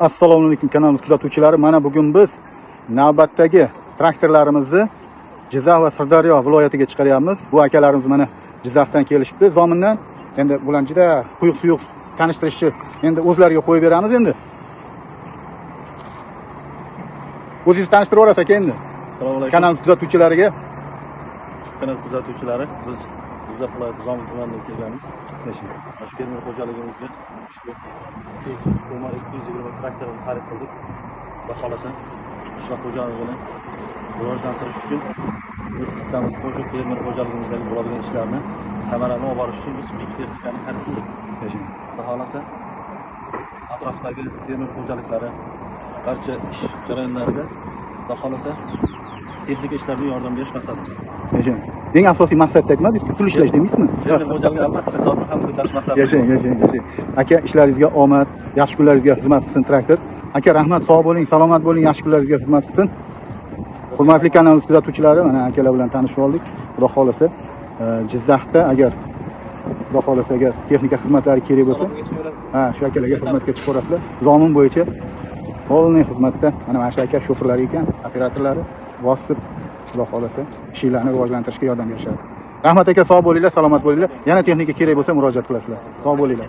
Assalomu alaykum kanalimiz kuzatuvchilari. Mana bugun biz navbatdagi traktorlarimizni Jizzax va Sirdaryo viloyatiga chiqaryapmiz. Bu akalarimiz mana Jizzaxdan kelishibdi. Zomindan endi bular juda quyuq-suyuq tanishtirishni endi o'zlariga qo'yib beramiz endi. O'zingiz tanishtirib olasiz aka endi. Assalomu alaykum. Kanal kuzatuvchilariga. Kanal kuzatuvchilari, biz Jizzax viloyati Zomin tumanidan kelganmiz. Shu fermer xo'jaligimizga ushbu Umar 220 traktorini xarid qildik. Xudo xolasa, qishloq xo'jaligini rivojlantirish uchun o'z hissamiz qo'shib fermer xo'jaligimizdagi bo'ladigan ishlarni samarali olib borish uchun biz ushbu texnikani xarid qildik. Xudo xolasa, atrofdagi fermer xo'jaliklari barcha ish jarayonlariga xudo xolasa texnika ishlariga yordam berish maqsadimiz. Eng asosiy maqsadda biz pul ishlash deymizmi? Fermer xo'jaligini albatta hisobni ham ko'tarish maqsadimiz. Yashang. Aka, ishlaringizga omad, yaxshi kunlaringizga xizmat qilsin traktor. Aka, rahmat, sog' bo'ling, salomat bo'ling, yaxshi kunlaringizga xizmat qilsin. Hurmatli kanalimiz kuzatuvchilari, mana akalar bilan tanishib oldik. Xudo xolasa, Jizzaxda agar xudo xolasa agar texnika xizmatlari kerak bo'lsa, shu akalarga xizmatga chiqib ko'rasizlar. Zomin bo'yicha polniy xizmatda mana shu aka shoferlar ekan, operatorlari bosib xudo xolasa ishlarni rivojlantirishga yordam berishadi. Rahmat aka, sog' bo'linglar, salomat bo'linglar. Yana texnika kerak bo'lsa murojaat qilasizlar. Sog' bo'linglar.